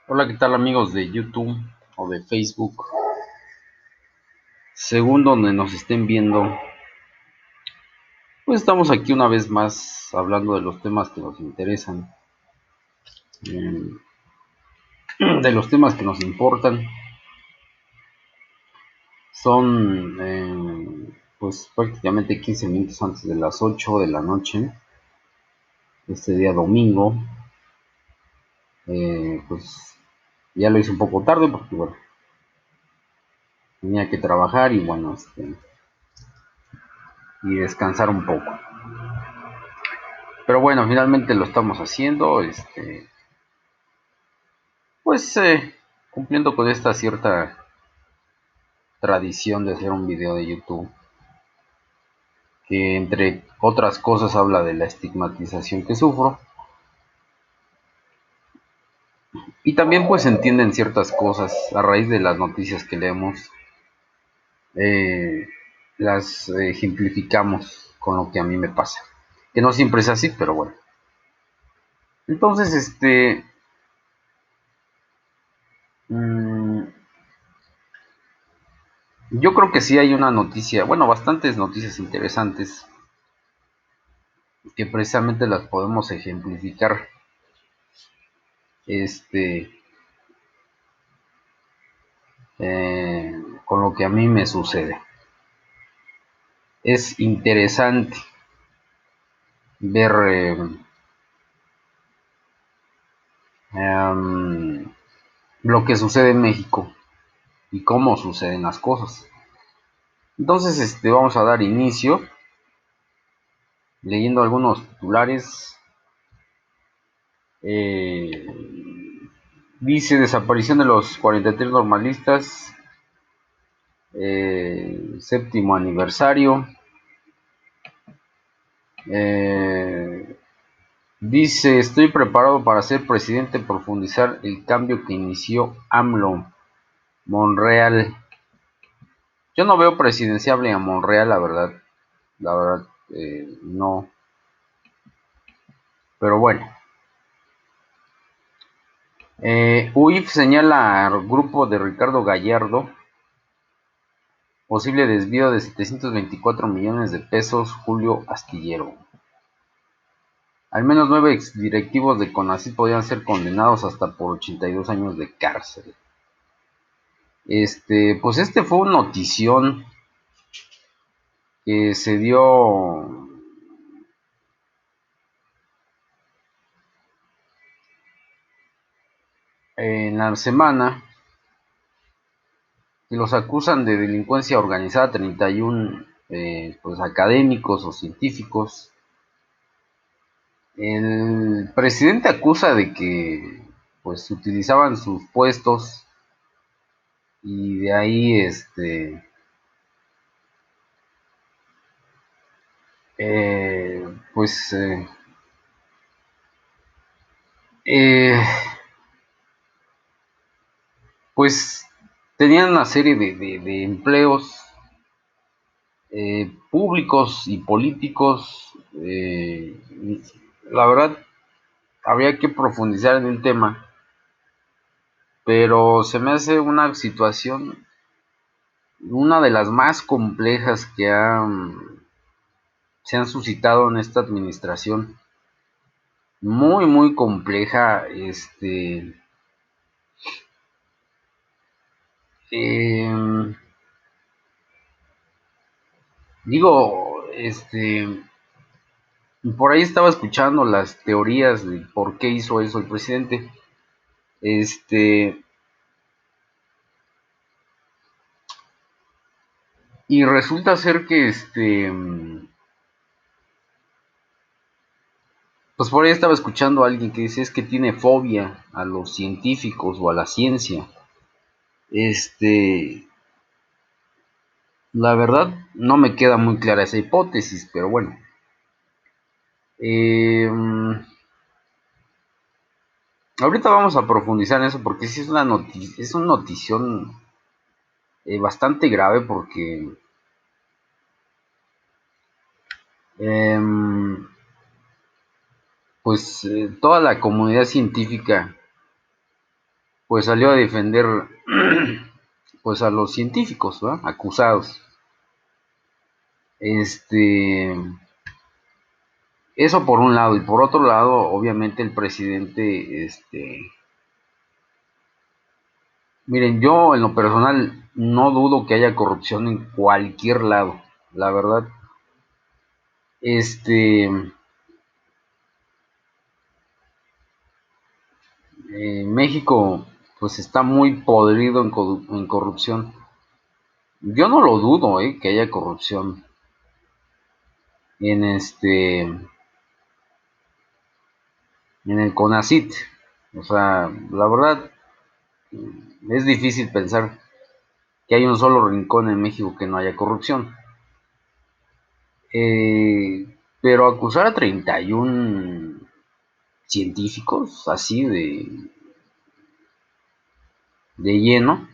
Hola, ¿qué tal amigos de YouTube o de Facebook? Según donde nos estén viendo, pues estamos aquí una vez más hablando de los temas que nos interesan, eh, de los temas que nos importan. Son pues prácticamente 15 minutos antes de las 8 de la noche, este día domingo. Pues ya lo hice un poco tarde porque bueno, tenía que trabajar y bueno, y descansar un poco. Pero bueno, finalmente lo estamos haciendo, pues cumpliendo con esta cierta tradición de hacer un video de YouTube que entre otras cosas habla de la estigmatización que sufro y también pues entienden ciertas cosas a raíz de las noticias que leemos, eh, las ejemplificamos con lo que a mí me pasa, que no siempre es así, pero bueno. Entonces, mmm, yo creo que sí hay una noticia, bueno, bastantes noticias interesantes que precisamente las podemos ejemplificar este con lo que a mí me sucede. Es interesante ver lo que sucede en México y cómo suceden las cosas. Entonces, vamos a dar inicio leyendo algunos titulares. Eh, Dice desaparición de los 43 normalistas, séptimo aniversario. Eh, Dice, estoy preparado para ser presidente, profundizar el cambio que inició AMLO. Monreal. Yo no veo presidenciable a Monreal, la verdad. La verdad, no. Pero bueno. UIF señala al grupo de Ricardo Gallardo posible desvío de 724 millones de pesos. Julio Astillero. Al menos 9 exdirectivos de CONACYT podrían ser condenados hasta por 82 años de cárcel. Pues fue una notición que se dio en la semana, que los acusan de delincuencia organizada 31 pues académicos o científicos. El presidente acusa de que pues utilizaban sus puestos y de ahí pues eh, pues tenían una serie de empleos públicos y políticos. La verdad, habría que profundizar en el tema, pero se me hace una situación, una de las más complejas que se han suscitado en esta administración. Muy, muy compleja. Eh, Digo, por ahí estaba escuchando las teorías de por qué hizo eso el presidente. Este, y resulta ser que pues por ahí estaba escuchando a alguien que dice es que tiene fobia a los científicos o a la ciencia. La verdad no me queda muy clara esa hipótesis, pero bueno. Eh, Ahorita vamos a profundizar en eso porque sí es una notición bastante grave porque eh, pues toda la comunidad científica pues salió a defender pues a los científicos, ¿verdad? Acusados. Eso por un lado, y por otro lado, obviamente el presidente, miren, yo en lo personal no dudo que haya corrupción en cualquier lado, la verdad. Este, México pues está muy podrido en corrupción. Yo no lo dudo, que haya corrupción en en el CONACYT. O sea, la verdad es difícil pensar que hay un solo rincón en México que no haya corrupción. Pero acusar a 31 científicos así de lleno,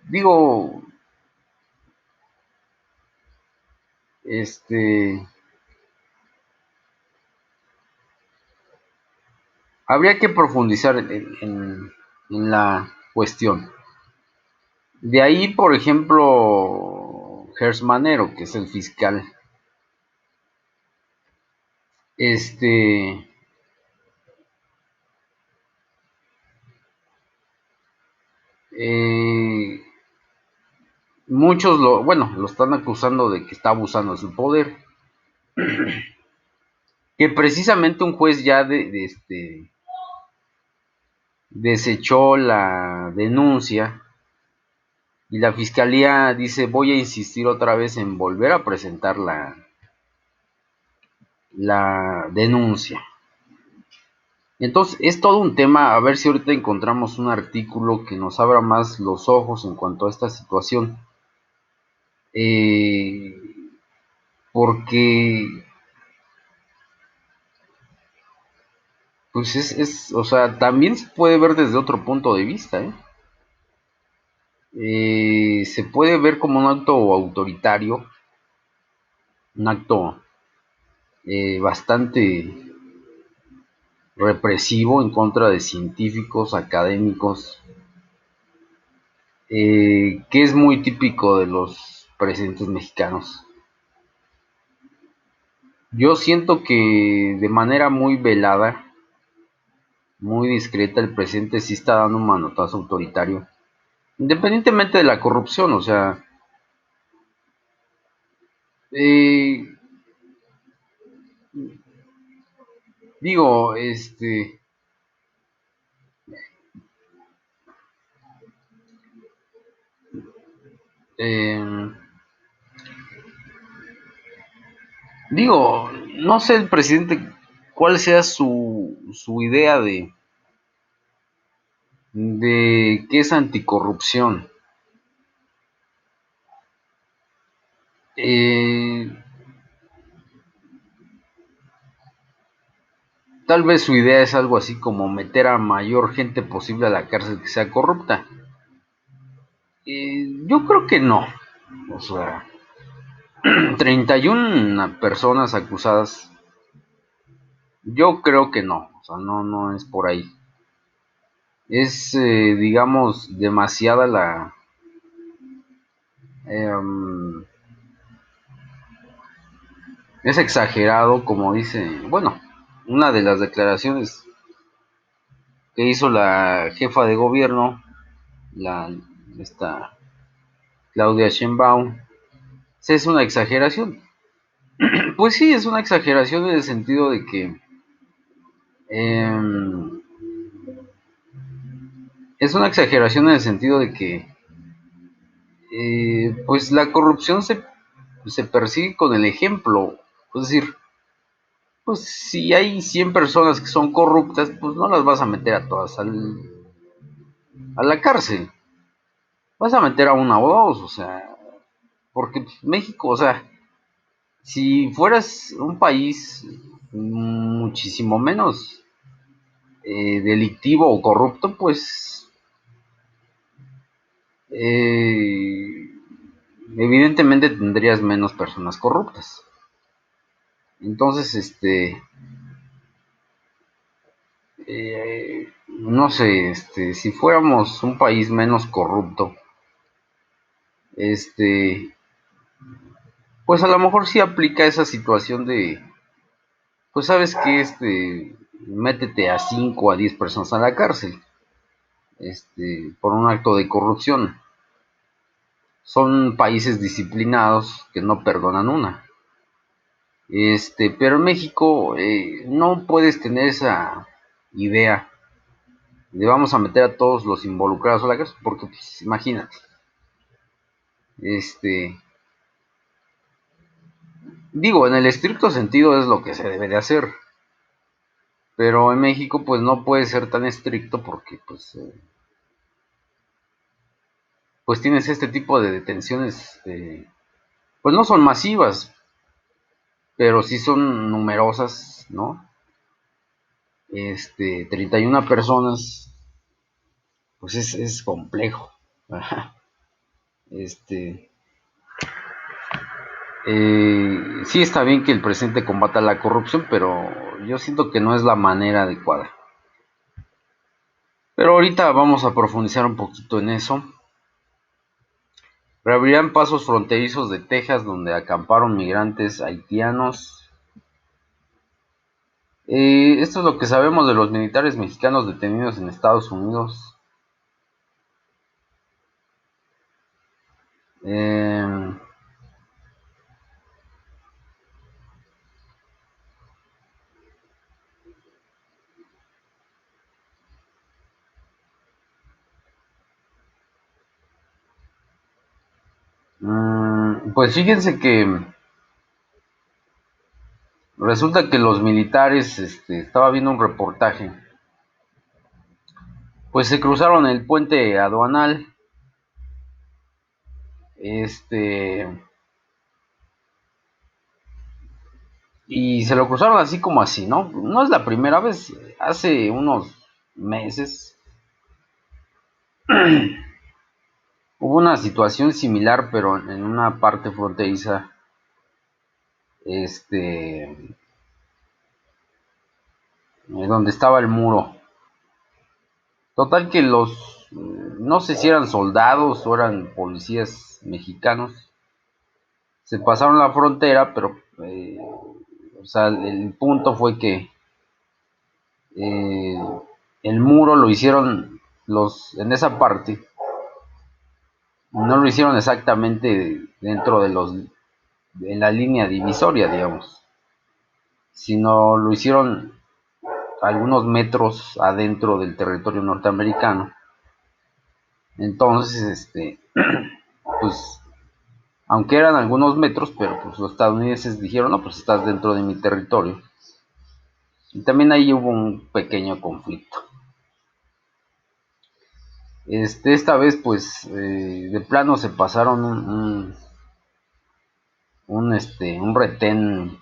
digo, este, habría que profundizar en la cuestión. De ahí, por ejemplo, Gersmanero, que es el fiscal, este, eh, muchos lo están acusando de que está abusando de su poder, que precisamente un juez ya desechó la denuncia y la fiscalía dice voy a insistir otra vez en volver a presentar la denuncia. Entonces es todo un tema, a ver si ahorita encontramos un artículo que nos abra más los ojos en cuanto a esta situación. Eh, Porque, pues o sea, también se puede ver desde otro punto de vista, ¿eh? Se puede ver como un acto autoritario, un acto bastante represivo en contra de científicos, académicos, que es muy típico de los presidentes mexicanos. Yo siento que de manera muy velada, muy discreta, el presidente sí está dando un manotazo autoritario, independientemente de la corrupción, o sea, eh, digo, eh, digo, no sé el presidente cuál sea su idea de qué es anticorrupción. Eh, Tal vez su idea es algo así como meter a mayor gente posible a la cárcel que sea corrupta. Yo creo que no. O sea, 31 personas acusadas, yo creo que no. O sea, no es por ahí. Es, digamos, demasiada eh, es exagerado, como dice, bueno, una de las declaraciones que hizo la jefa de gobierno, la esta Claudia Sheinbaum, es una exageración. Pues sí, es una exageración en el sentido de que eh, es una exageración en el sentido de que pues la corrupción se persigue con el ejemplo. Es decir, pues si hay 100 personas que son corruptas, pues no las vas a meter a todas a la cárcel. Vas a meter a una o dos, o sea, porque pues, México, o sea, si fueras un país muchísimo menos delictivo o corrupto, pues eh, evidentemente tendrías menos personas corruptas. Entonces, no sé, si fuéramos un país menos corrupto, pues a lo mejor sí aplica esa situación de, pues sabes que, métete a 5 a 10 personas a la cárcel, por un acto de corrupción. Son países disciplinados que no perdonan una. Pero en México no puedes tener esa idea de vamos a meter a todos los involucrados a la cárcel, porque pues, imagínate, digo, en el estricto sentido es lo que se debe de hacer, pero en México pues no puede ser tan estricto porque pues tienes este tipo de detenciones, pues no son masivas, pero sí son numerosas, ¿no? 31 personas, pues es complejo. Este, sí está bien que el presidente combata la corrupción, pero yo siento que no es la manera adecuada. Pero ahorita vamos a profundizar un poquito en eso. Reabrirán pasos fronterizos de Texas donde acamparon migrantes haitianos. Esto es lo que sabemos de los militares mexicanos detenidos en Estados Unidos. Eh, pues fíjense que resulta que los militares, estaba viendo un reportaje, pues se cruzaron el puente aduanal, este, y se lo cruzaron así como así, ¿no? No es la primera vez, hace unos meses hubo una situación similar, pero en una parte fronteriza, donde estaba el muro. Total que no sé si eran soldados o eran policías mexicanos, se pasaron la frontera, pero, o sea, el punto fue que eh, el muro lo hicieron en esa parte, no lo hicieron exactamente dentro en la línea divisoria, digamos, sino lo hicieron algunos metros adentro del territorio norteamericano. Entonces, pues, aunque eran algunos metros, pero pues los estadounidenses dijeron, no, pues estás dentro de mi territorio. Y también ahí hubo un pequeño conflicto. Esta vez, pues, de plano se pasaron un retén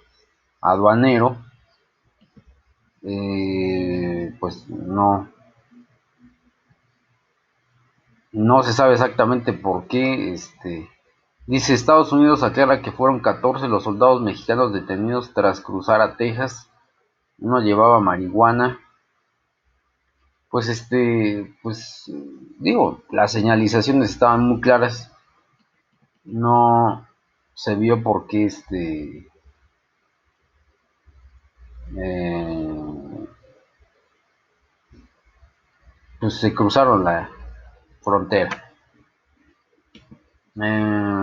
aduanero. Pues no se sabe exactamente por qué. Dice Estados Unidos aclara que fueron 14 los soldados mexicanos detenidos tras cruzar a Texas. Uno llevaba marihuana. Pues pues digo, las señalizaciones estaban muy claras. No se vio por qué eh, pues se cruzaron la frontera. Eh,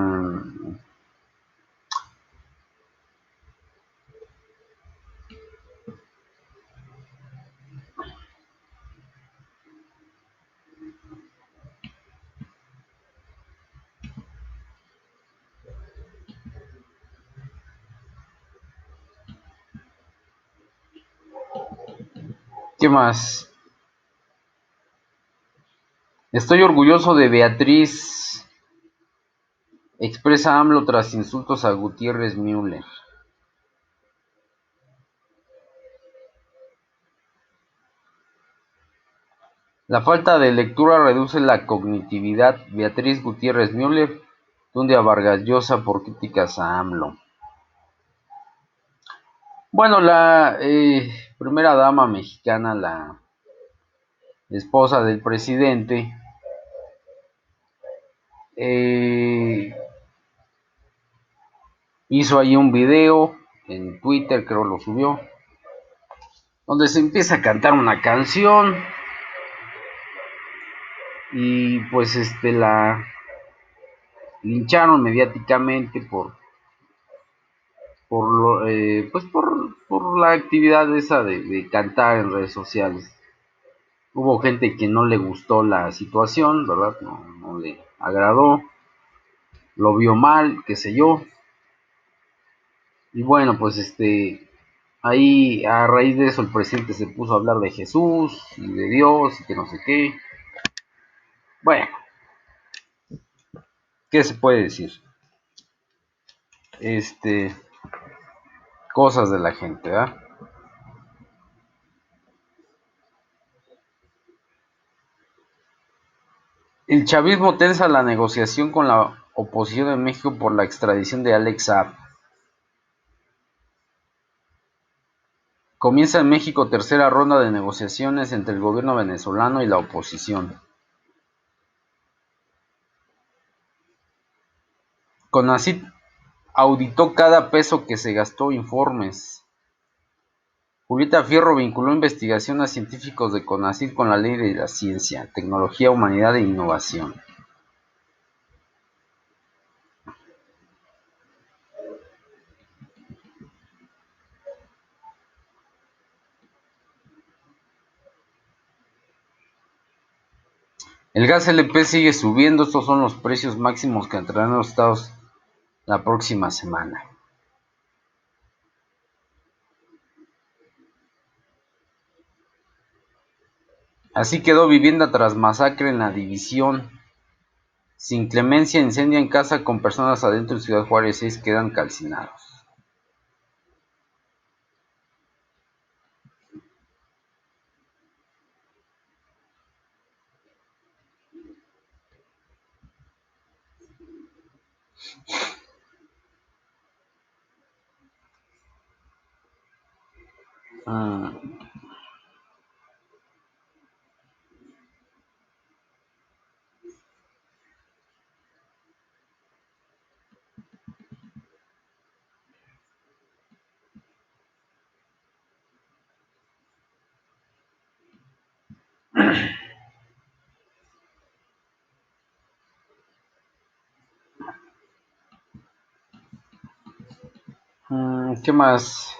¿Qué más? Estoy orgulloso de Beatriz, expresa AMLO tras insultos a Gutiérrez Müller. La falta de lectura reduce la cognitividad. Beatriz Gutiérrez Müller tunde a Vargas Llosa por críticas a AMLO. Bueno, la primera dama mexicana, la esposa del presidente, eh, hizo ahí un video en Twitter, creo lo subió, donde se empieza a cantar una canción y pues la lincharon mediáticamente por la actividad esa de cantar en redes sociales. Hubo gente que no le gustó la situación, ¿verdad? No le agradó, lo vio mal, qué sé yo. Y bueno, pues ahí a raíz de eso el presidente se puso a hablar de Jesús y de Dios y que no sé qué. Bueno, ¿qué se puede decir? Este, cosas de la gente, ¿verdad? El chavismo tensa la negociación con la oposición en México por la extradición de Alex Saab. Comienza en México tercera ronda de negociaciones entre el gobierno venezolano y la oposición. CONACYT auditó cada peso que se gastó. Informes. Julieta Fierro vinculó investigación a científicos de CONACYT con la ley de la ciencia, tecnología, humanidad e innovación. El gas LP sigue subiendo. Estos son los precios máximos que entrarán a los estados la próxima semana. Así quedó vivienda tras masacre en la División. Sin clemencia, incendian casa con personas adentro en Ciudad Juárez. 6 quedan calcinados. Ah, ¿qué más?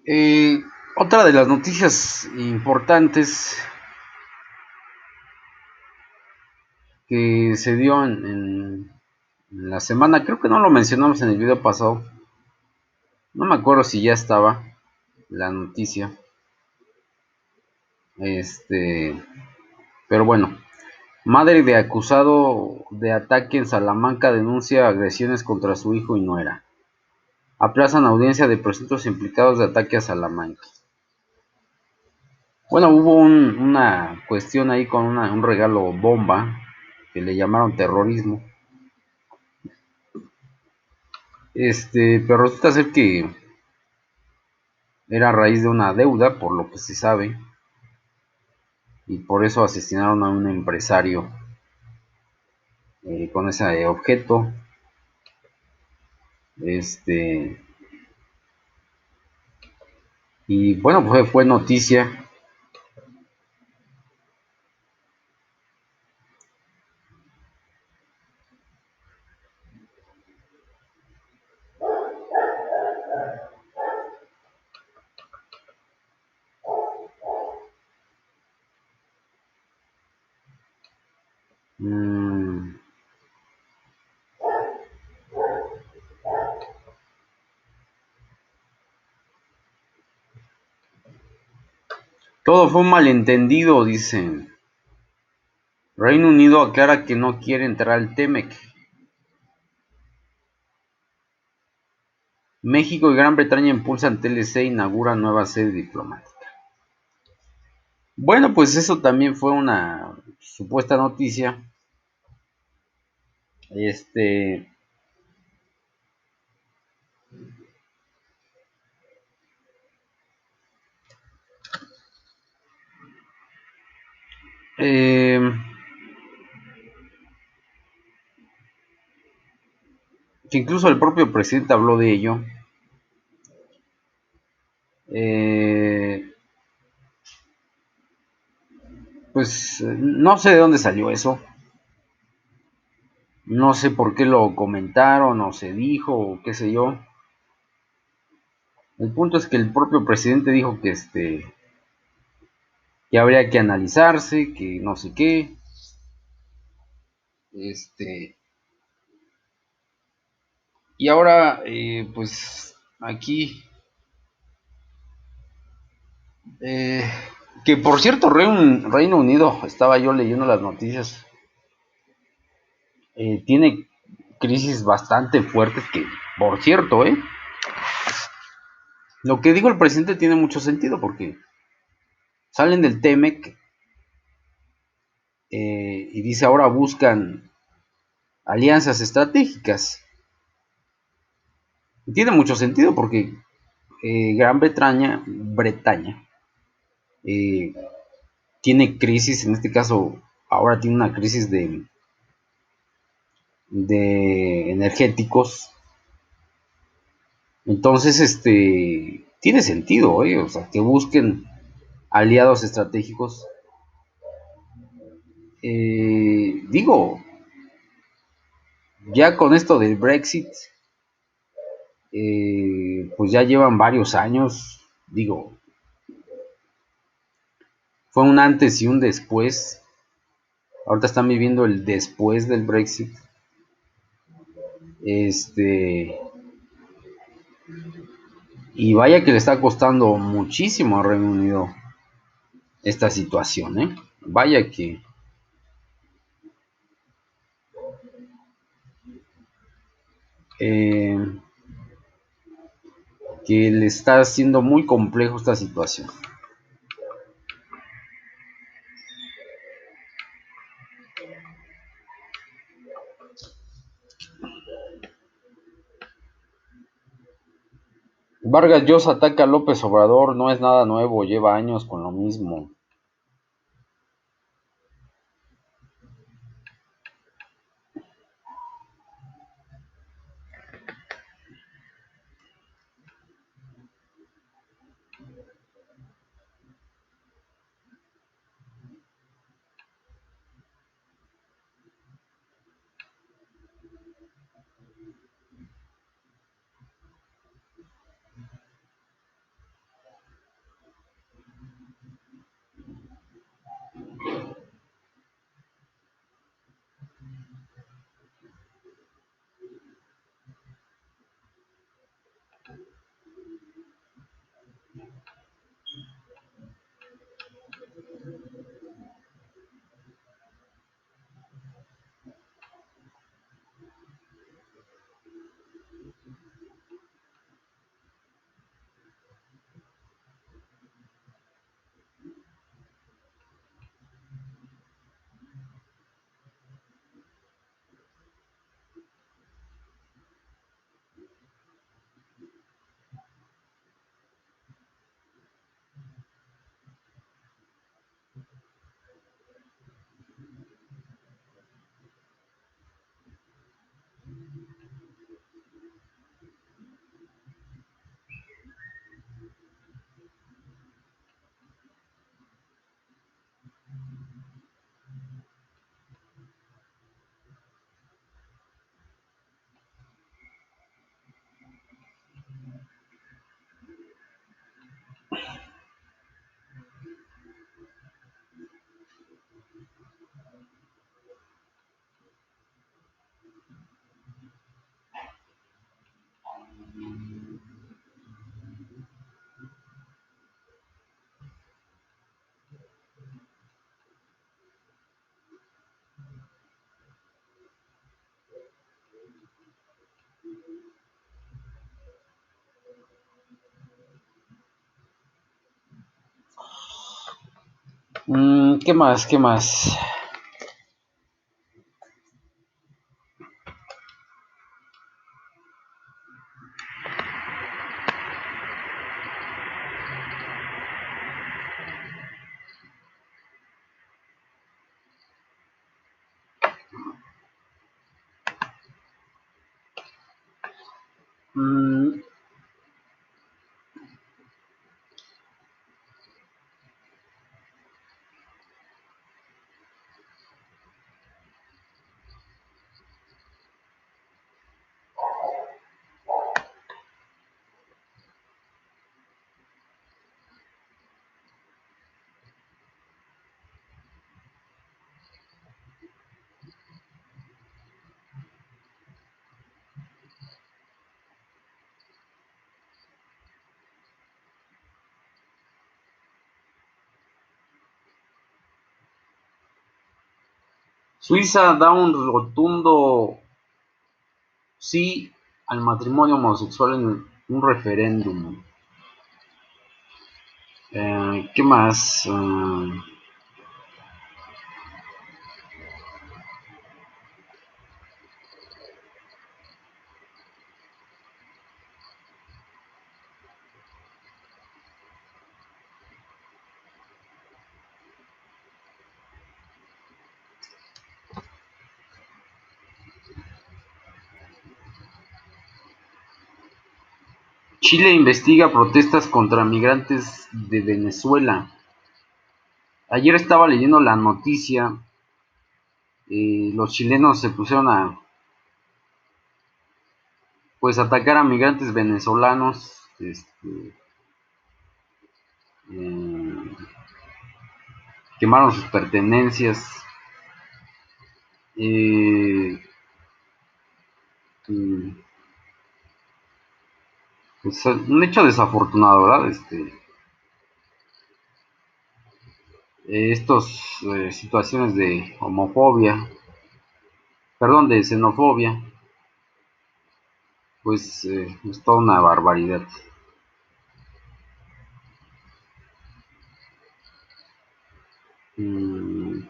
Eh, Otra de las noticias importantes que se dio en la semana, creo que no lo mencionamos en el video pasado, no me acuerdo si ya estaba la noticia, pero bueno, madre de acusado de ataque en Salamanca denuncia agresiones contra su hijo y nuera. Aplazan audiencia de presuntos implicados de ataque a Salamanca. Bueno, hubo una cuestión ahí con un regalo bomba que le llamaron terrorismo. Pero resulta ser que era a raíz de una deuda, por lo que se sabe, y por eso asesinaron a un empresario con ese objeto. Este, y bueno, pues fue noticia. Mm, todo fue un malentendido, dicen. Reino Unido aclara que no quiere entrar al TEMEC. México y Gran Bretaña impulsan TLC e inauguran nueva sede diplomática. Bueno, pues eso también fue una supuesta noticia. Este, eh, que incluso el propio presidente habló de ello. Eh, pues no sé de dónde salió eso. No sé por qué lo comentaron o se dijo o qué sé yo. El punto es que el propio presidente dijo que habría que analizarse, que no sé qué. Este, y ahora, pues aquí, eh, que por cierto, Reino Unido, estaba yo leyendo las noticias, tiene crisis bastante fuertes que, por cierto, lo que dijo el presidente tiene mucho sentido porque salen del TEMEC y dice ahora buscan alianzas estratégicas. Y tiene mucho sentido porque Gran Bretaña eh, tiene crisis, en este caso ahora tiene una crisis de energéticos. Entonces, tiene sentido, o sea, que busquen aliados estratégicos. Digo, ya con esto del Brexit, pues ya llevan varios años, digo, fue un antes y un después. Ahorita están viviendo el después del Brexit. Este, y vaya que le está costando muchísimo a Reino Unido esta situación, ¿eh? Vaya eh, que le está haciendo muy complejo esta situación. Vargas Llosa ataca a López Obrador, no es nada nuevo, lleva años con lo mismo. ¿Qué más? ¿Qué más? Mm, Suiza da un rotundo sí al matrimonio homosexual en un referéndum. ¿Qué más? Chile investiga protestas contra migrantes de Venezuela. Ayer estaba leyendo la noticia. Los chilenos se pusieron a pues atacar a migrantes venezolanos. Eh, Quemaron sus pertenencias. Eh, mm, pues, un hecho desafortunado, ¿verdad? Estas situaciones de homofobia, perdón, de xenofobia, pues es toda una barbaridad. Mm,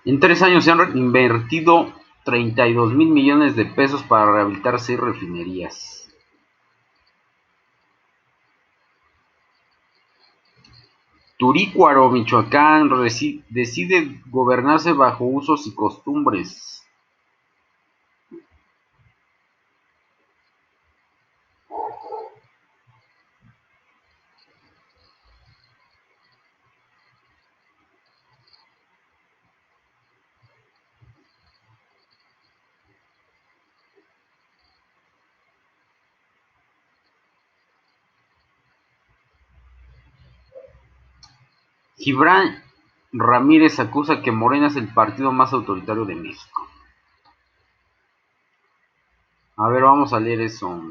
en 3 años se han invertido 32.000 millones de pesos para rehabilitar 6 refinerías. Turícuaro, Michoacán, decide gobernarse bajo usos y costumbres. Gibran Ramírez acusa que Morena es el partido más autoritario de México. A ver, vamos a leer eso.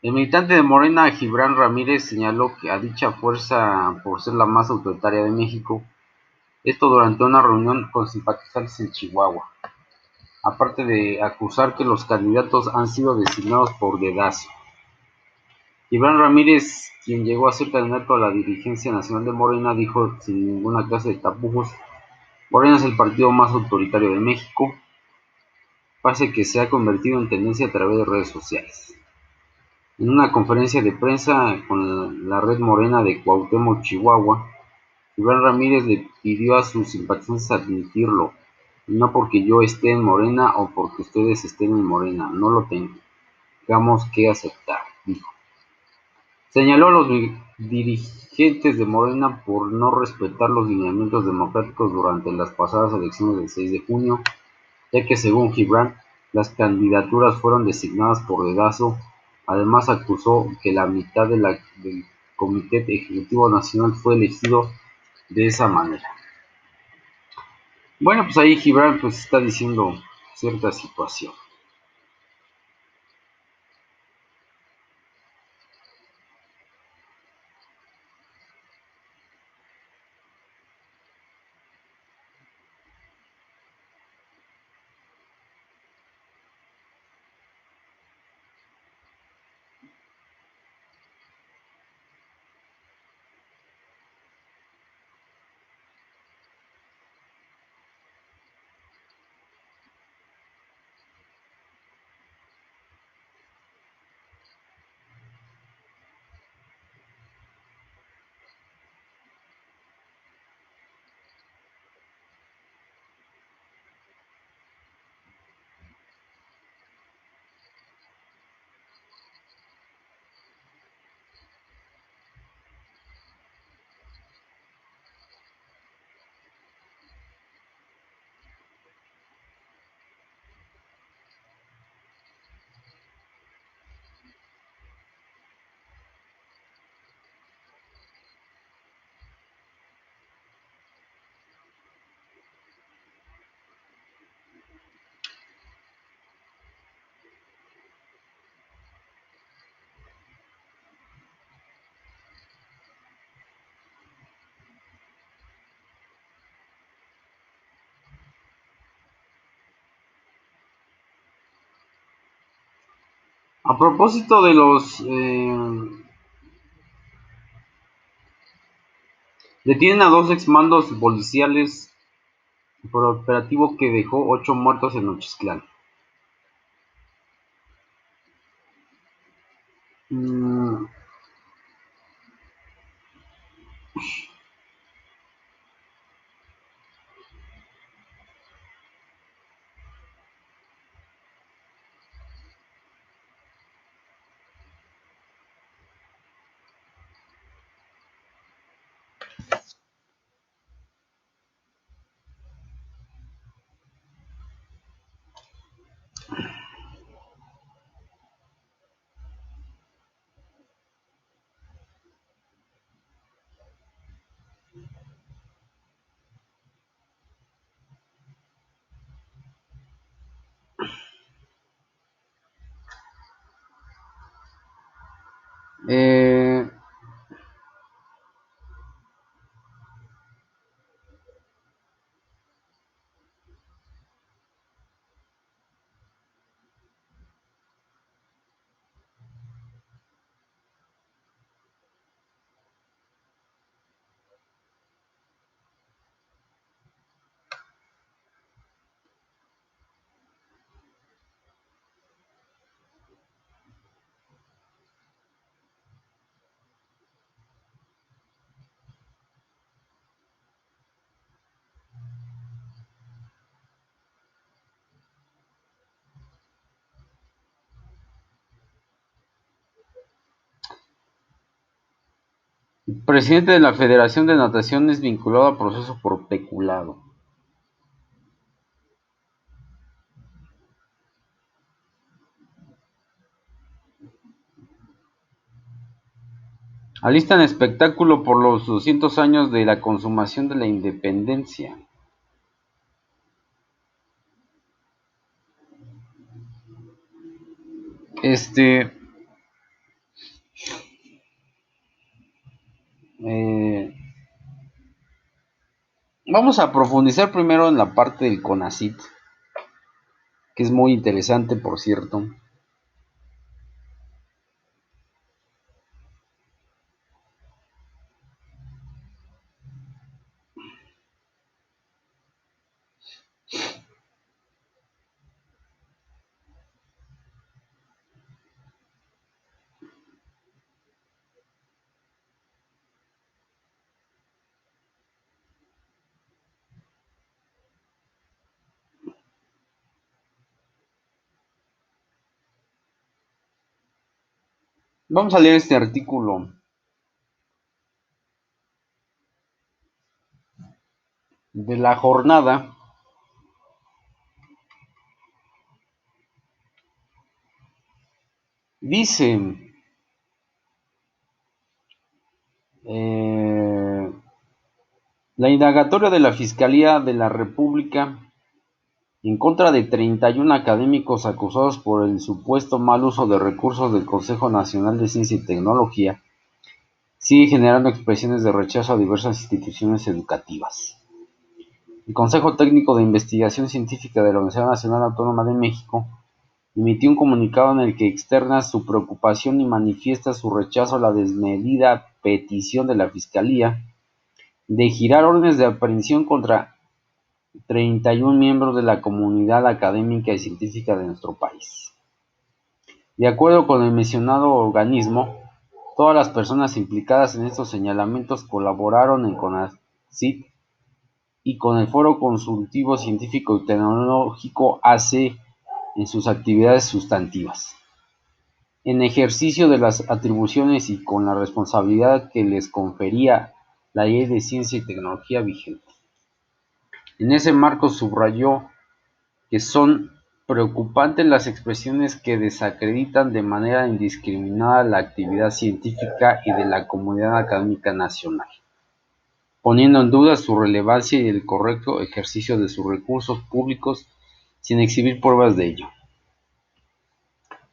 El militante de Morena, Gibran Ramírez, señaló que a dicha fuerza por ser la más autoritaria de México, esto durante una reunión con simpatizantes en Chihuahua, aparte de acusar que los candidatos han sido designados por dedazo. Gibran Ramírez, quien llegó a ser candidato a la dirigencia nacional de Morena, dijo sin ninguna clase de tapujos: Morena es el partido más autoritario de México, frase que se ha convertido en tendencia a través de redes sociales. En una conferencia de prensa con la red morena de Cuauhtémoc, Chihuahua, Gibran Ramírez le pidió a sus simpatizantes admitirlo, y no porque yo esté en Morena o porque ustedes estén en Morena, no lo tengamos que aceptar, dijo. Señaló a los dirigentes de Morena por no respetar los lineamientos democráticos durante las pasadas elecciones del 6 de junio, ya que según Gibran, las candidaturas fueron designadas por dedazo. Además acusó que la mitad del Comité Ejecutivo Nacional fue elegido de esa manera. Bueno, pues ahí Gibran pues está diciendo cierta situación. A propósito de los... detienen a dos exmandos policiales por operativo que dejó 8 muertos en Nochistlán. Mm, eh, presidente de la Federación de Natación es vinculado a proceso por peculado. Alistan espectáculo por los 200 años de la consumación de la independencia. Este, eh, vamos a profundizar primero en la parte del CONACYT, que es muy interesante, por cierto. Vamos a leer este artículo de La Jornada. Dice, la indagatoria de la Fiscalía de la República en contra de 31 académicos acusados por el supuesto mal uso de recursos del Consejo Nacional de Ciencia y Tecnología sigue generando expresiones de rechazo a diversas instituciones educativas. El Consejo Técnico de Investigación Científica de la Universidad Nacional Autónoma de México emitió un comunicado en el que externa su preocupación y manifiesta su rechazo a la desmedida petición de la Fiscalía de girar órdenes de aprehensión contra 31 miembros de la comunidad académica y científica de nuestro país. De acuerdo con el mencionado organismo, todas las personas implicadas en estos señalamientos colaboraron en CONACYT y con el Foro Consultivo Científico y Tecnológico AC en sus actividades sustantivas, en ejercicio de las atribuciones y con la responsabilidad que les confería la Ley de Ciencia y Tecnología vigente. En ese marco subrayó que son preocupantes las expresiones que desacreditan de manera indiscriminada la actividad científica y de la comunidad académica nacional, poniendo en duda su relevancia y el correcto ejercicio de sus recursos públicos sin exhibir pruebas de ello.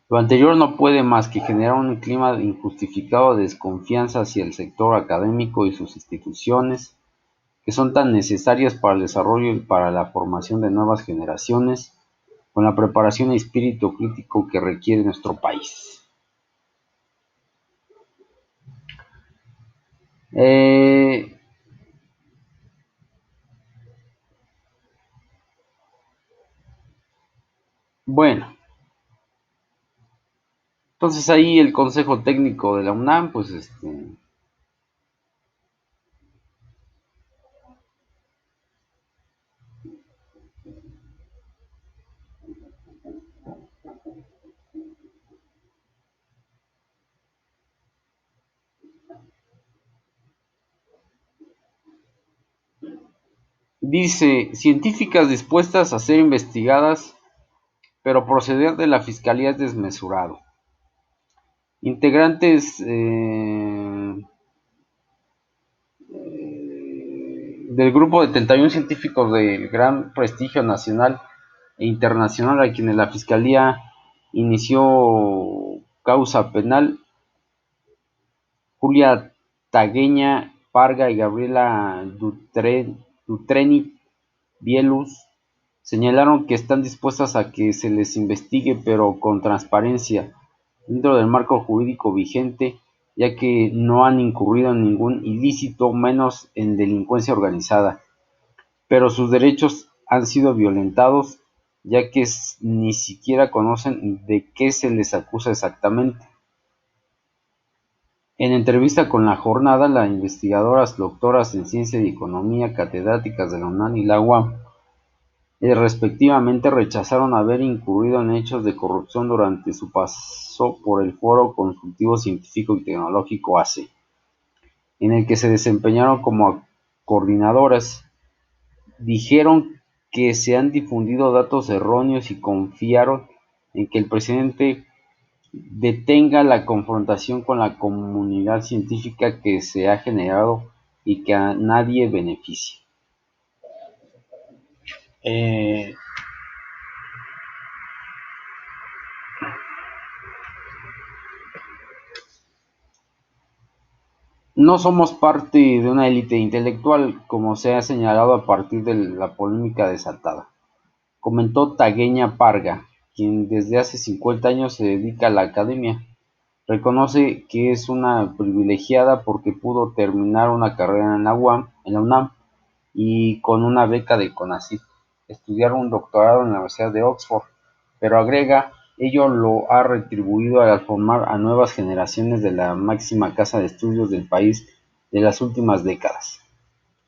Lo anterior no puede más que generar un clima injustificado de desconfianza hacia el sector académico y sus instituciones, que son tan necesarias para el desarrollo y para la formación de nuevas generaciones, con la preparación y espíritu crítico que requiere nuestro país. Bueno, entonces ahí el Consejo Técnico de la UNAM, pues dice, científicas dispuestas a ser investigadas, pero proceder de la Fiscalía es desmesurado. Integrantes del grupo de 31 científicos de gran prestigio nacional e internacional a quienes la Fiscalía inició causa penal, Julia Tagueña Parga y Gabriela Dutreni Bielus, señalaron que están dispuestas a que se les investigue, pero con transparencia, dentro del marco jurídico vigente, ya que no han incurrido en ningún ilícito, menos en delincuencia organizada, pero sus derechos han sido violentados, ya que ni siquiera conocen de qué se les acusa exactamente. En entrevista con La Jornada, las investigadoras doctoras en Ciencia y Economía, catedráticas de la UNAM y la UAM, respectivamente, rechazaron haber incurrido en hechos de corrupción durante su paso por el Foro Consultivo Científico y Tecnológico AC, en el que se desempeñaron como coordinadoras. Dijeron que se han difundido datos erróneos y confiaron en que el presidente detenga la confrontación con la comunidad científica que se ha generado y que a nadie beneficia. Eh, No somos parte de una élite intelectual, como se ha señalado a partir de la polémica desatada, comentó Tagueña Parga, quien desde hace 50 años se dedica a la academia. Reconoce que es una privilegiada porque pudo terminar una carrera en la UNAM y con una beca de CONACYT, estudiar un doctorado en la Universidad de Oxford, pero agrega, ello lo ha retribuido al formar a nuevas generaciones de la máxima casa de estudios del país de las últimas décadas.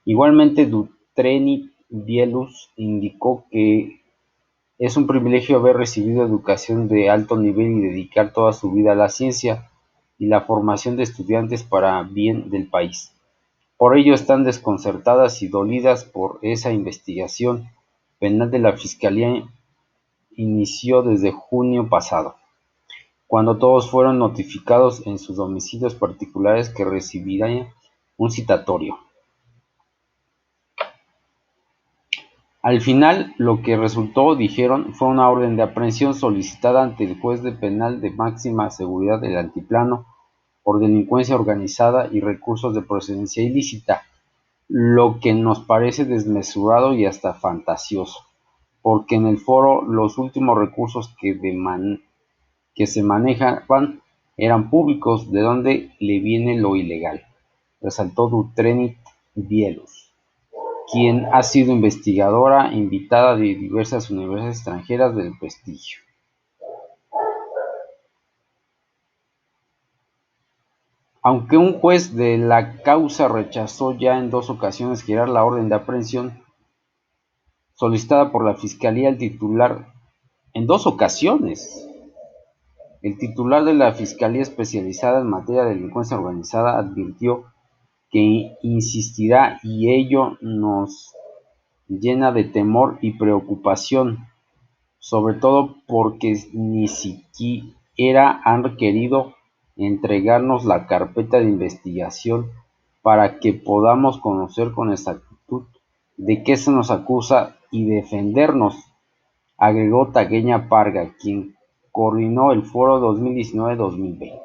Igualmente, Dutreni Bielus indicó que es un privilegio haber recibido educación de alto nivel y dedicar toda su vida a la ciencia y la formación de estudiantes para bien del país. Por ello están desconcertadas y dolidas por esa investigación penal de la Fiscalía inició desde junio pasado, cuando todos fueron notificados en sus domicilios particulares que recibirían un citatorio. Al final, lo que resultó, dijeron, fue una orden de aprehensión solicitada ante el juez penal de máxima seguridad del Altiplano por delincuencia organizada y recursos de procedencia ilícita, lo que nos parece desmesurado y hasta fantasioso, porque en el foro los últimos recursos que se manejaban eran públicos, ¿de dónde le viene lo ilegal?, resaltó Dutrenit Bielus, quien ha sido investigadora invitada de diversas universidades extranjeras del prestigio. Aunque un juez de la causa rechazó ya en 2 ocasiones girar la orden de aprehensión solicitada por la Fiscalía, en 2 ocasiones, el titular de la Fiscalía Especializada en Materia de Delincuencia Organizada advirtió que insistirá, y ello nos llena de temor y preocupación, sobre todo porque ni siquiera han querido entregarnos la carpeta de investigación para que podamos conocer con exactitud de qué se nos acusa y defendernos, agregó Tagueña Parga, quien coordinó el Foro 2019-2020.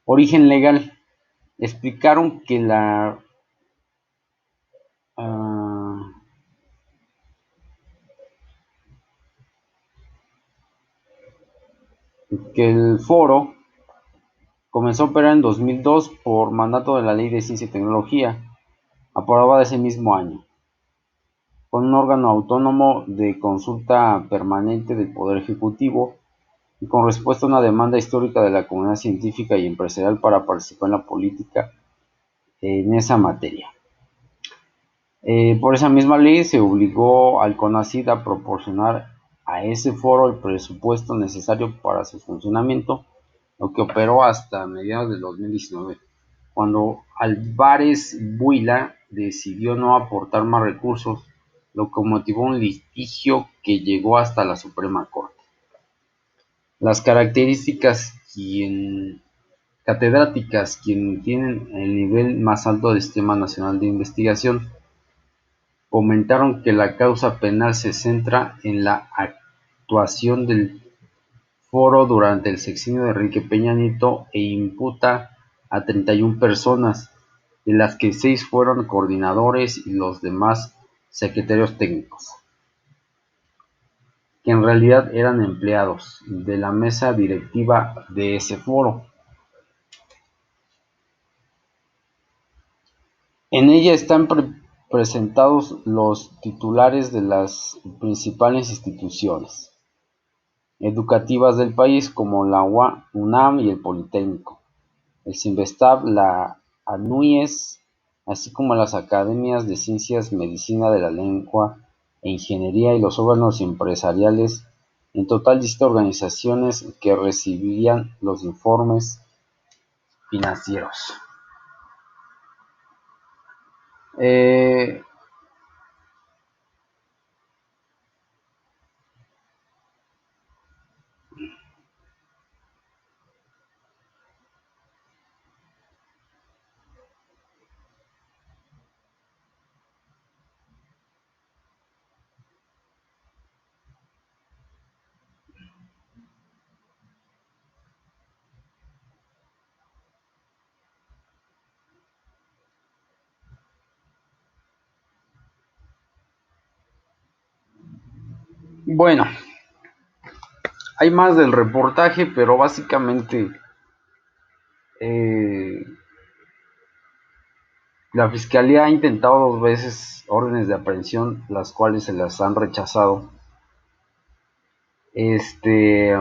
Origen legal. Explicaron que uh, que el foro comenzó a operar en 2002 por mandato de la Ley de Ciencia y Tecnología, aprobada ese mismo año, con un órgano autónomo de consulta permanente del Poder Ejecutivo y con respuesta a una demanda histórica de la comunidad científica y empresarial para participar en la política en esa materia. Por esa misma ley se obligó al CONACYT a proporcionar a ese foro el presupuesto necesario para su funcionamiento, lo que operó hasta mediados del 2019, cuando Álvarez Buila decidió no aportar más recursos, lo que motivó un litigio que llegó hasta la Suprema Corte. Las características catedráticas quien tienen el nivel más alto del Sistema Nacional de Investigación comentaron que la causa penal se centra en la actuación del foro durante el sexenio de Enrique Peña Nieto e imputa a 31 personas, de las que 6 fueron coordinadores y los demás secretarios técnicos, que en realidad eran empleados de la mesa directiva de ese foro. En ella están presentados los titulares de las principales instituciones educativas del país, como la UNAM y el Politécnico, el CINVESTAB, la ANUYES, así como las academias de ciencias, medicina de la lengua e ingeniería y los órganos empresariales, en total 17 organizaciones que recibían los informes financieros. Eh, bueno, hay más del reportaje, pero básicamente eh, la fiscalía ha intentado 2 veces órdenes de aprehensión, las cuales se las han rechazado. Este,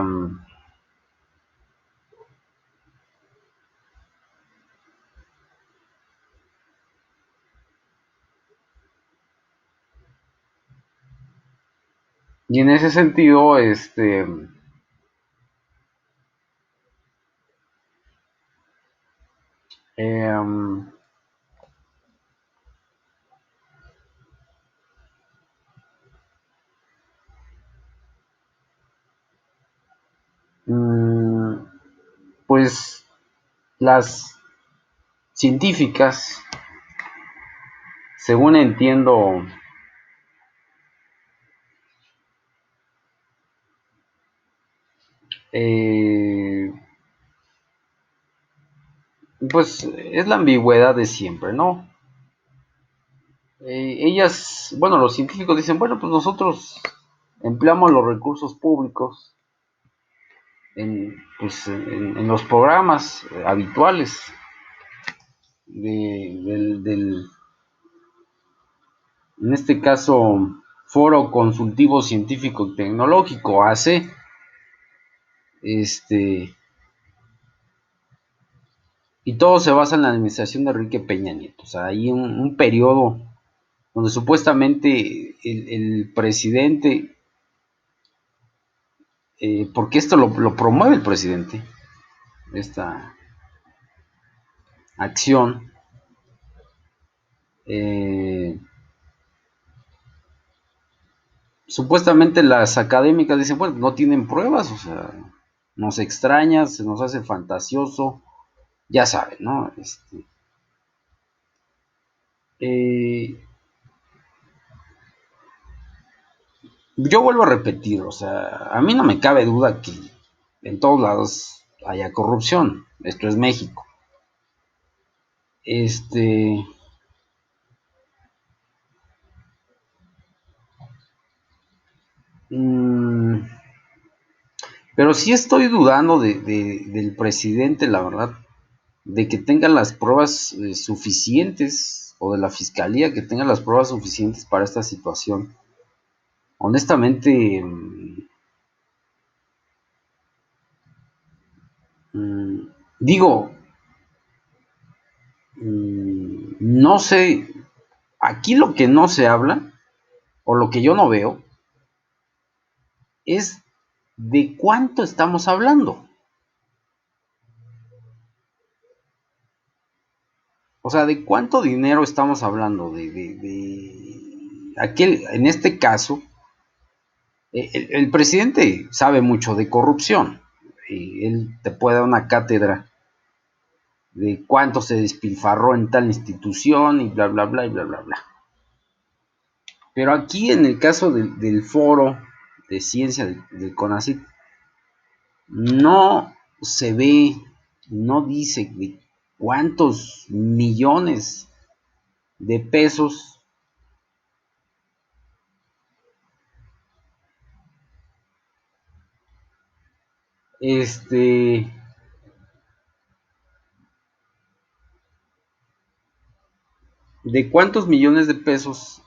y en ese sentido, eh, pues las científicas, según entiendo, eh, pues es la ambigüedad de siempre, ¿no? Ellas, bueno, los científicos dicen, bueno, pues nosotros empleamos los recursos públicos pues, en los programas habituales del, en este caso, Foro Consultivo Científico y Tecnológico, AC, y todo se basa en la administración de Enrique Peña Nieto. O sea, hay un periodo donde supuestamente el presidente, porque esto lo promueve el presidente, esta acción, eh, supuestamente las académicas dicen, bueno, no tienen pruebas, o sea, nos extraña, se nos hace fantasioso, ya saben, ¿no? Eh, yo vuelvo a repetir, o sea, a mí no me cabe duda que en todos lados haya corrupción, esto es México. Este, mm, pero sí estoy dudando del presidente, la verdad, de que tenga las pruebas suficientes, o de la fiscalía que tenga las pruebas suficientes para esta situación. Honestamente, digo, no sé, aquí lo que no se habla, o lo que yo no veo, es de cuánto estamos hablando. O sea, ¿de cuánto dinero estamos hablando? Aquel, en este caso, el presidente sabe mucho de corrupción. Y él te puede dar una cátedra de cuánto se despilfarró en tal institución y bla, bla, bla, y bla, bla, bla. Pero aquí, en el caso del foro de ciencia del CONACYT, no se ve, no dice de cuántos millones de pesos este de cuántos millones de pesos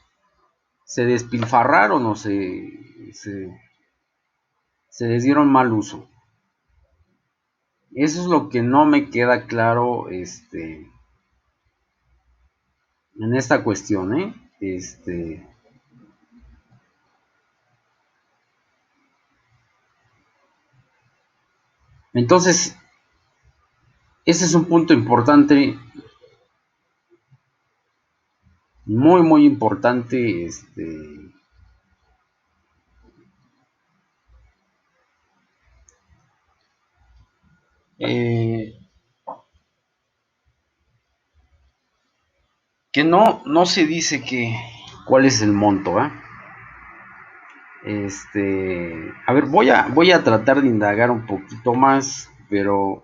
se despilfarraron o se les dieron mal uso. Eso es lo que no me queda claro en esta cuestión, ¿eh? Entonces, ese es un punto importante, muy, muy importante, eh, que no se dice cuál es el monto, ¿eh? A ver, voy a tratar de indagar un poquito más, pero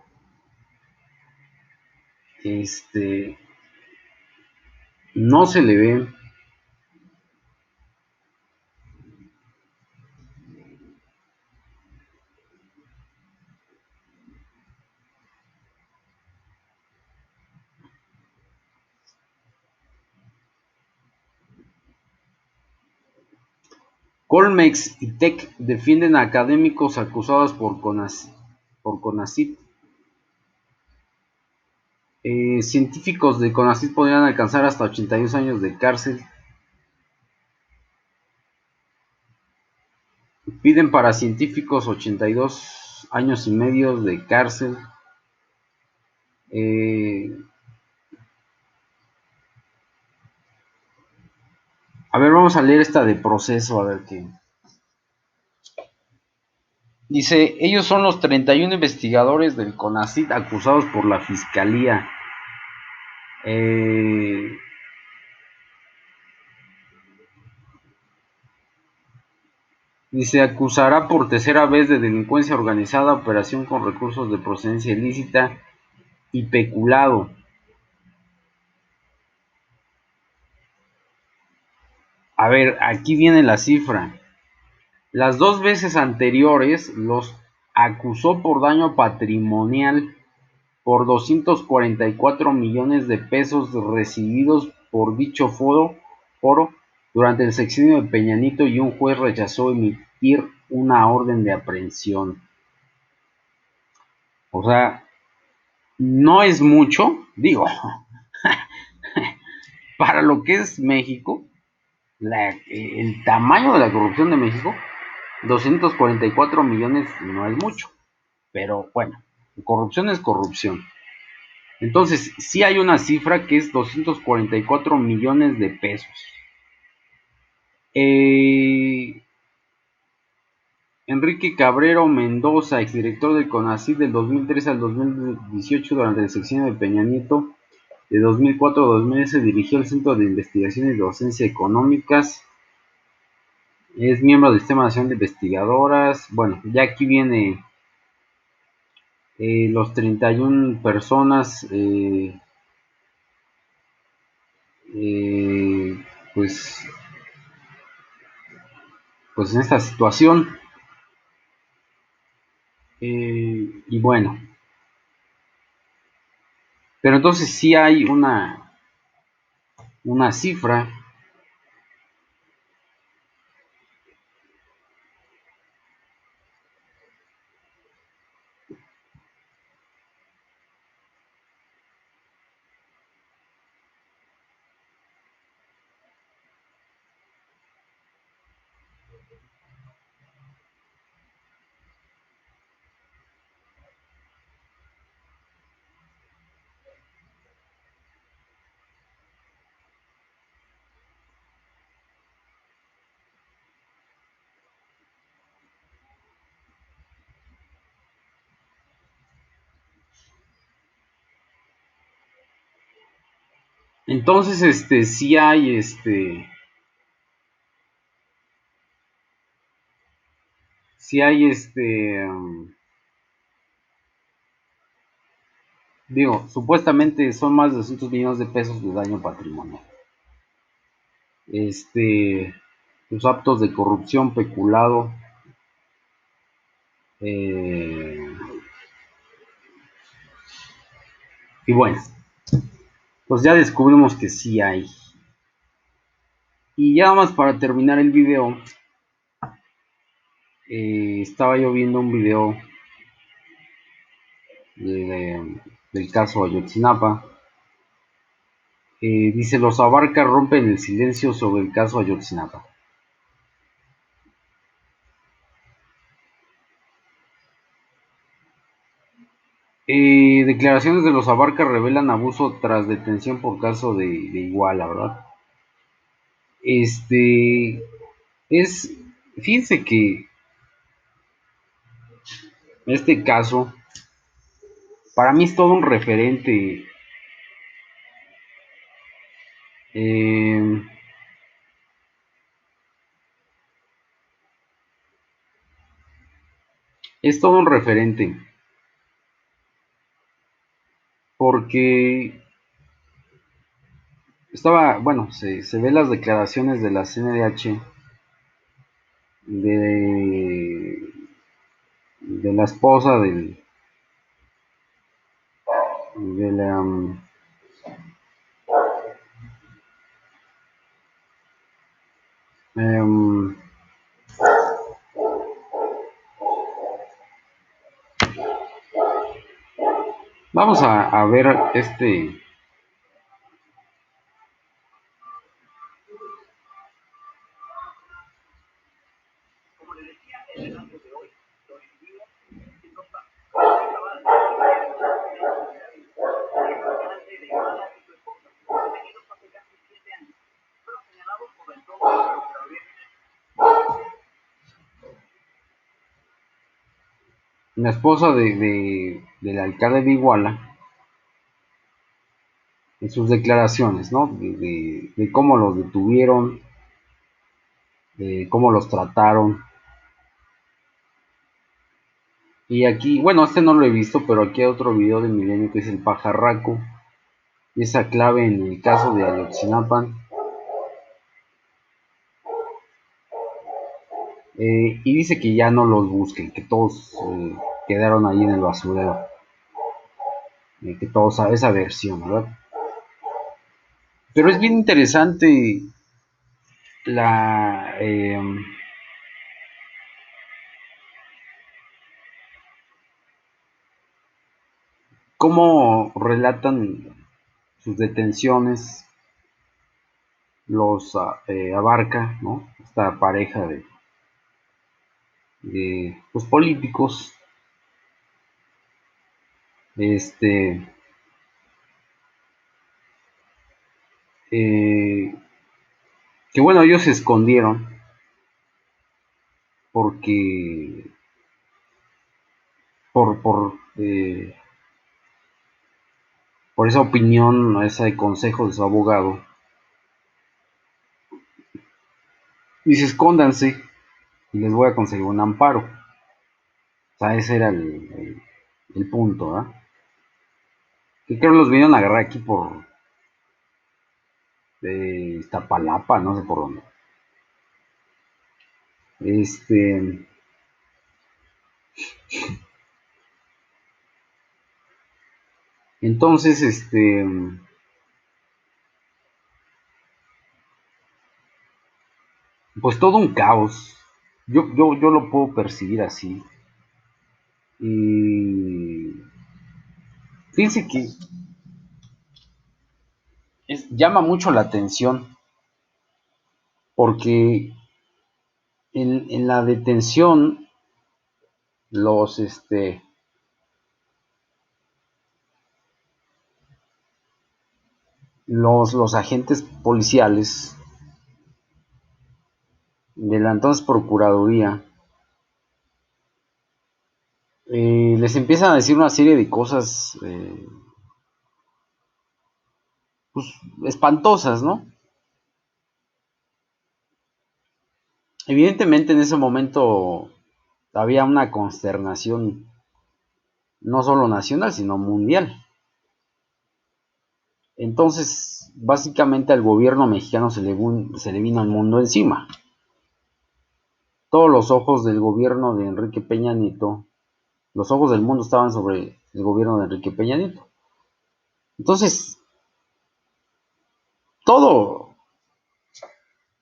no se le ve. Colmex y Tec defienden a académicos acusados por CONACYT. Científicos de CONACYT podrían alcanzar hasta 82 años de cárcel. Piden para científicos 82 años y medio de cárcel. Eh, a ver, vamos a leer esta de proceso, a ver qué. Dice, ellos son los 31 investigadores del CONACYT acusados por la Fiscalía. Dice, acusará por tercera vez de delincuencia organizada, operación con recursos de procedencia ilícita y peculado. A ver, aquí viene la cifra. Las dos veces anteriores los acusó por daño patrimonial por 244 millones de pesos recibidos por dicho foro durante el sexenio de Peña Nieto, y un juez rechazó emitir una orden de aprehensión. O sea, no es mucho, digo, para lo que es México, el tamaño de la corrupción de México, 244 millones no es mucho, pero bueno, corrupción es corrupción. Entonces, sí hay una cifra que es 244 millones de pesos. Enrique Cabrero Mendoza, exdirector del CONACYT del 2013 al 2018, durante el sexenio de Peña Nieto, de 2004 a 2011 dirigió el Centro de Investigación y Docencia Económicas. Es miembro del Sistema Nacional de Investigadoras. Bueno, ya aquí viene los 31 personas, eh, pues, pues en esta situación. Y bueno, pero entonces sí hay una cifra. Entonces, sí hay digo, supuestamente son más de 200 millones de pesos de daño patrimonial. Los actos de corrupción, peculado, eh, y bueno, pues ya descubrimos que sí hay. Y ya más para terminar el video, estaba yo viendo un video del caso Ayotzinapa. Dice, los Abarca rompen el silencio sobre el caso Ayotzinapa. Declaraciones de los Abarca revelan abuso tras detención por caso de Iguala, ¿verdad? Es, fíjense que este caso, para mí es todo un referente. eh, es todo un referente, porque bueno, se ve las declaraciones de la CNDH de, de la esposa de la, em, vamos a ver la esposa del alcalde de Iguala, en sus declaraciones, ¿no? De cómo los detuvieron, de cómo los trataron. Y aquí, bueno, este no lo he visto, pero aquí hay otro video de Milenio que es el pajarraco, esa clave en el caso de Ayotzinapa. Y dice que ya no los busquen, que todos quedaron ahí en el basurero, que todos a esa versión, ¿verdad? Pero es bien interesante la cómo relatan sus detenciones los Abarca, ¿no? Esta pareja de pues, políticos, este, eh, que bueno, ellos se escondieron porque por por esa opinión, ese consejo de su abogado, dice escóndanse y les voy a conseguir un amparo. O sea, ese era el punto, ¿verdad? Que creo que los vinieron a agarrar aquí por Iztapalapa, no sé por dónde. Este, Entonces, pues todo un caos. Yo lo puedo percibir así. Y fíjense que llama mucho la atención porque en la detención los, los agentes policiales de la entonces Procuraduría les empiezan a decir una serie de cosas pues, espantosas, ¿no? Evidentemente en ese momento había una consternación no solo nacional, sino mundial. Entonces, básicamente al gobierno mexicano se le vino el mundo encima. Todos los ojos del gobierno de Enrique Peña Nieto, los ojos del mundo estaban sobre el gobierno de Enrique Peña Nieto. Entonces, todo,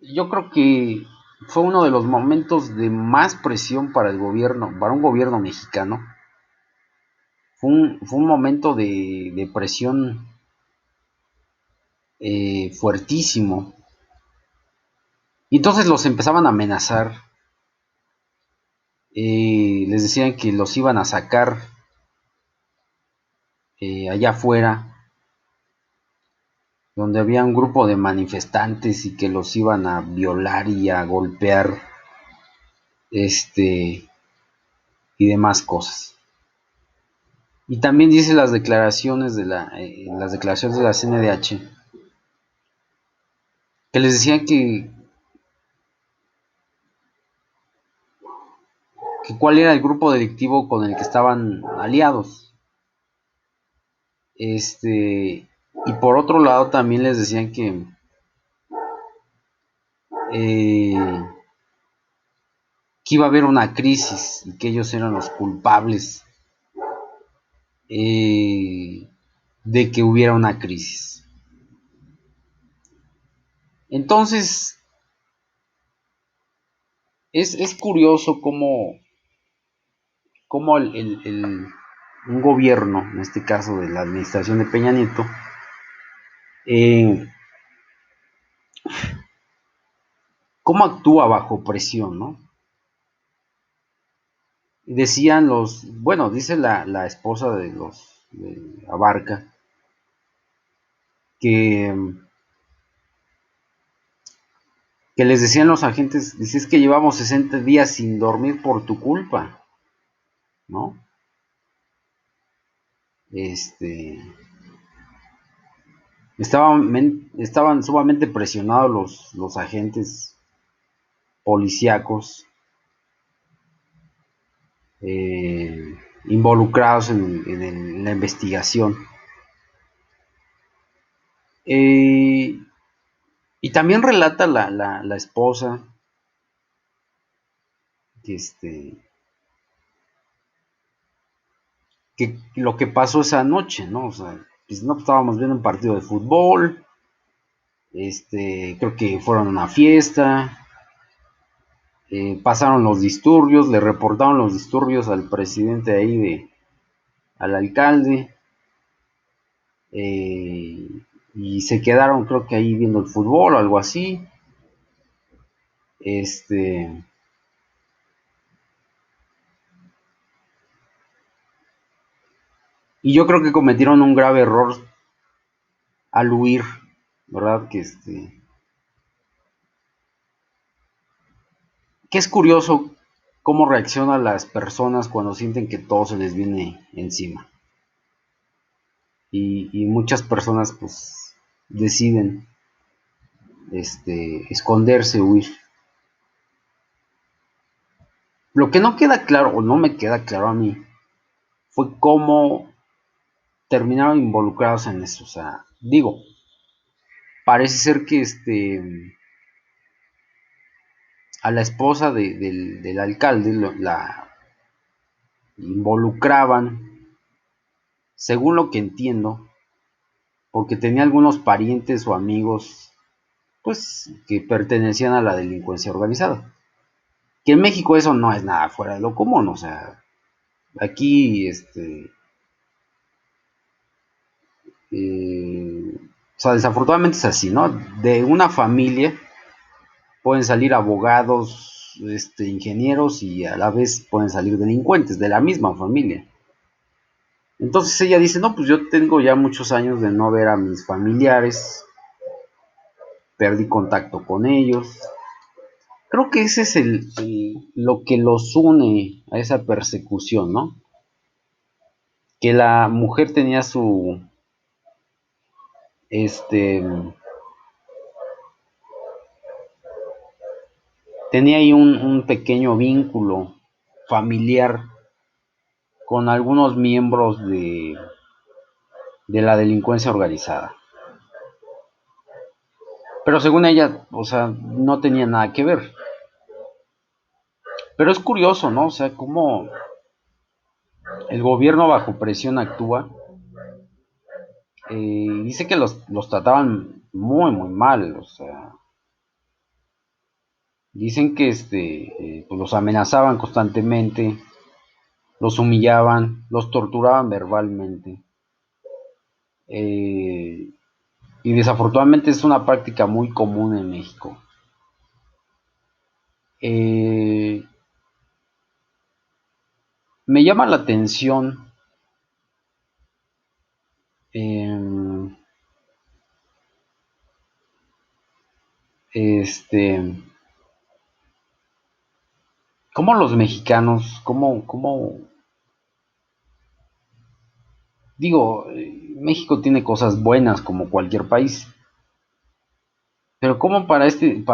yo creo que fue uno de los momentos de más presión para el gobierno, para un gobierno mexicano. Fue un momento de presión fuertísimo. Y entonces los empezaban a amenazar. Les decían que los iban a sacar allá afuera, donde había un grupo de manifestantes y que los iban a violar y a golpear, este, y demás cosas. Y también dice las declaraciones de la CNDH, que les decían que cuál era el grupo delictivo con el que estaban aliados. Y por otro lado también les decían eh, que iba a haber una crisis y que ellos eran los culpables de que hubiera una crisis. Entonces, es curioso cómo un gobierno, en este caso de la administración de Peña Nieto, eh, cómo actúa bajo presión, ¿no? Decían bueno, dice la esposa de Abarca, que, que les decían los agentes, dice, es que llevamos 60 días sin dormir por tu culpa, ¿no? Este, estaban sumamente presionados los agentes policíacos involucrados en la investigación. Eh, y también relata la esposa que, que lo que pasó esa noche, ¿no? O sea, pues no estábamos viendo un partido de fútbol, creo que fueron a una fiesta, pasaron los disturbios, le reportaron los disturbios al presidente ahí al alcalde, eh, y se quedaron creo que ahí viendo el fútbol o algo así. Este, y yo creo que cometieron un grave error al huir, ¿verdad? Que es curioso cómo reaccionan las personas cuando sienten que todo se les viene encima. Y muchas personas pues deciden esconderse, huir. Lo que no queda claro, o no me queda claro a mí, fue cómo terminaron involucrados en eso. O sea, digo, parece ser que a la esposa del alcalde la involucraban según lo que entiendo, porque tenía algunos parientes o amigos, pues, que pertenecían a la delincuencia organizada. Que en México eso no es nada fuera de lo común, o sea, aquí, o sea, desafortunadamente es así, ¿no? De una familia pueden salir abogados, ingenieros y a la vez pueden salir delincuentes de la misma familia. Entonces ella dice, no, pues yo tengo ya muchos años de no ver a mis familiares, perdí contacto con ellos. Creo que ese es lo que los une a esa persecución, ¿no? Que la mujer tenía este, tenía ahí un pequeño vínculo familiar con algunos miembros de la delincuencia organizada. Pero según ella, o sea, no tenía nada que ver. Pero es curioso, ¿no? O sea, cómo el gobierno bajo presión actúa. Dice que los trataban muy, muy mal. O sea, dicen que pues los amenazaban constantemente, los humillaban, los torturaban verbalmente. Y desafortunadamente es una práctica muy común en México. Eh, Me llama la atención eh, este, cómo los mexicanos, digo, México tiene cosas buenas como cualquier país, pero cómo para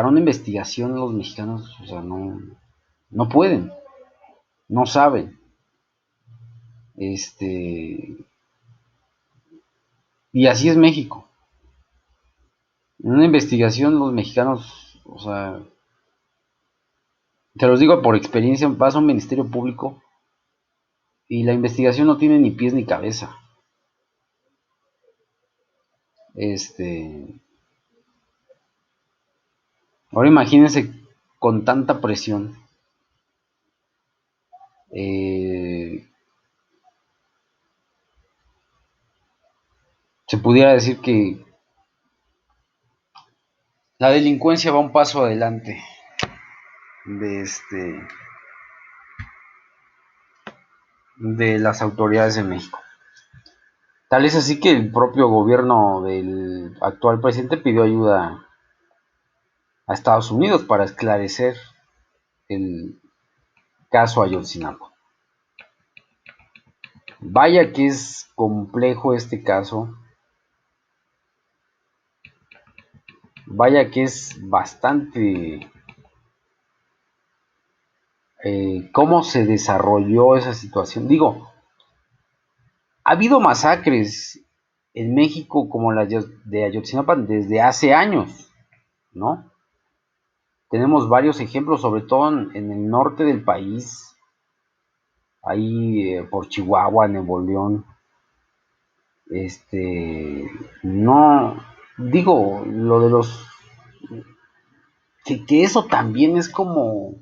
una investigación los mexicanos, o sea, no pueden, no saben, y así es México. En una investigación los mexicanos, o sea, te los digo por experiencia, vas a un ministerio público y la investigación no tiene ni pies ni cabeza. Este, Ahora imagínense con tanta presión, eh, se pudiera decir que la delincuencia va un paso adelante de de las autoridades de México. Tal es así que el propio gobierno del actual presidente pidió ayuda a Estados Unidos para esclarecer el caso Ayotzinapa. Vaya que es complejo este caso, vaya que es bastante cómo se desarrolló esa situación. Digo, ha habido masacres en México como la de Ayotzinapa desde hace años, ¿no? Tenemos varios ejemplos, sobre todo en el norte del país, ahí por Chihuahua, Nuevo León. No, digo, lo de los, que eso también es como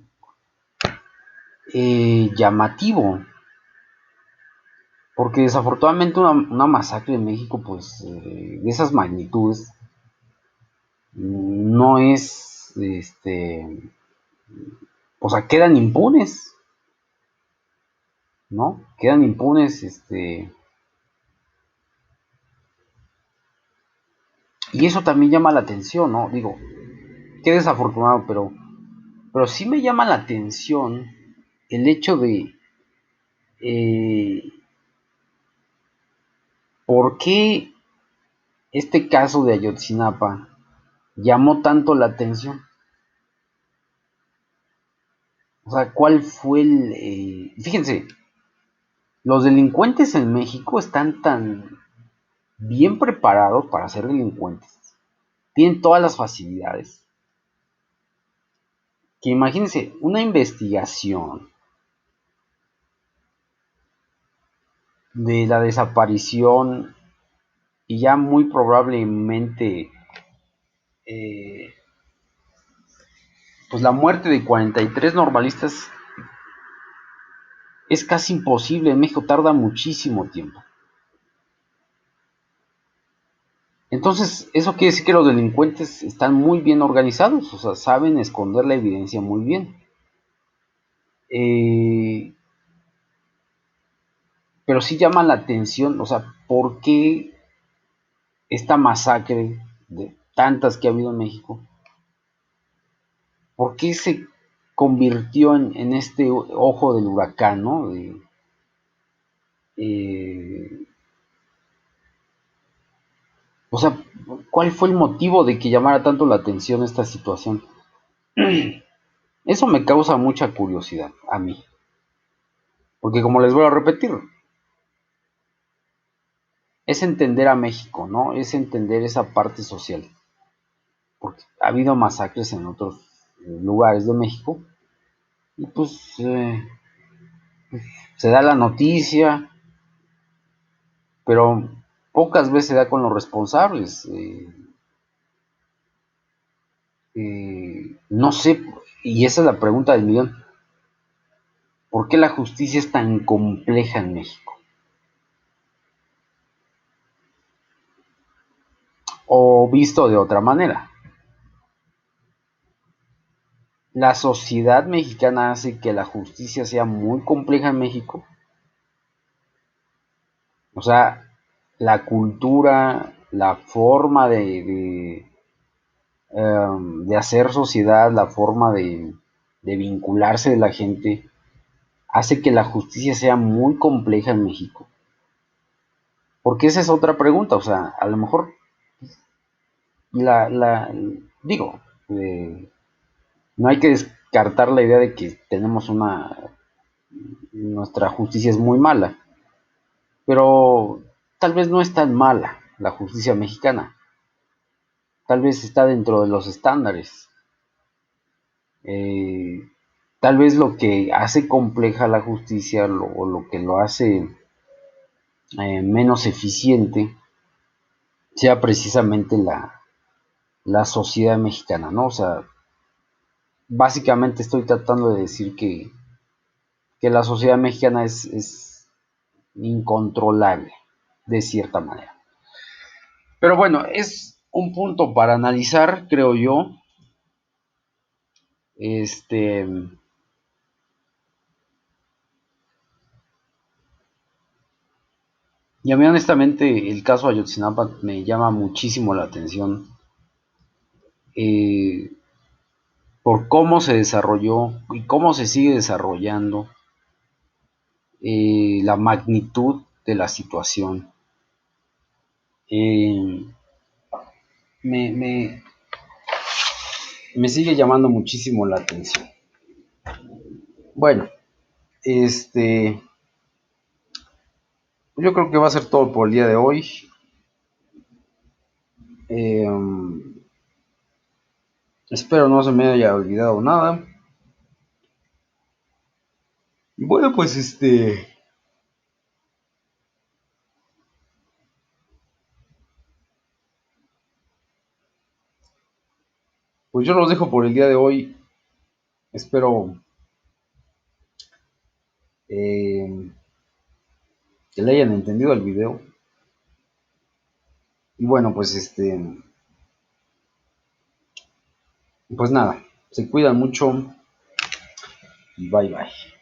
llamativo, porque desafortunadamente una masacre en México, pues, de esas magnitudes, no es, o sea, quedan impunes, ¿no? Quedan impunes, y eso también llama la atención, ¿no? Digo, qué desafortunado, pero sí me llama la atención el hecho de eh, por qué este caso de Ayotzinapa llamó tanto la atención. O sea, ¿cuál fue fíjense, los delincuentes en México están tan bien preparados para ser delincuentes, tienen todas las facilidades, que imagínense, una investigación de la desaparición y ya muy probablemente eh, pues la muerte de 43 normalistas es casi imposible. En México tarda muchísimo tiempo. Entonces, eso quiere decir que los delincuentes están muy bien organizados, o sea, saben esconder la evidencia muy bien. Eh, pero sí llama la atención, o sea, ¿por qué esta masacre de tantas que ha habido en México? ¿Por qué se convirtió en este ojo del huracán, ¿no? Eh, o sea, ¿cuál fue el motivo de que llamara tanto la atención esta situación? Eso me causa mucha curiosidad a mí, porque como les voy a repetir, es entender a México, ¿no? Es entender esa parte social, porque ha habido masacres en otros lugares de México y pues se da la noticia, pero pocas veces se da con los responsables. No sé, y esa es la pregunta del millón, ¿por qué la justicia es tan compleja en México? O visto de otra manera, la sociedad mexicana hace que la justicia sea muy compleja en México. O sea, la cultura, la forma de hacer sociedad, la forma de vincularse de la gente, hace que la justicia sea muy compleja en México. Porque esa es otra pregunta, o sea, a lo mejor la digo, no hay que descartar la idea de que tenemos nuestra justicia es muy mala, pero tal vez no es tan mala la justicia mexicana, tal vez está dentro de los estándares. Eh, Tal vez lo que hace compleja la justicia o lo que lo hace menos eficiente sea precisamente la sociedad mexicana, ¿no? O sea, básicamente estoy tratando de decir que la sociedad mexicana es incontrolable, de cierta manera. Pero bueno, es un punto para analizar, creo yo. Este, y a mí honestamente el caso Ayotzinapa me llama muchísimo la atención eh, por cómo se desarrolló y cómo se sigue desarrollando, la magnitud de la situación. Eh, me, me, me sigue llamando muchísimo la atención. Bueno, este, yo creo que va a ser todo por el día de hoy. Eh, Espero no se me haya olvidado nada. Y bueno, pues pues yo los dejo por el día de hoy. Espero eh, que le hayan entendido el video. Y bueno, pues pues nada, se cuidan mucho y bye bye.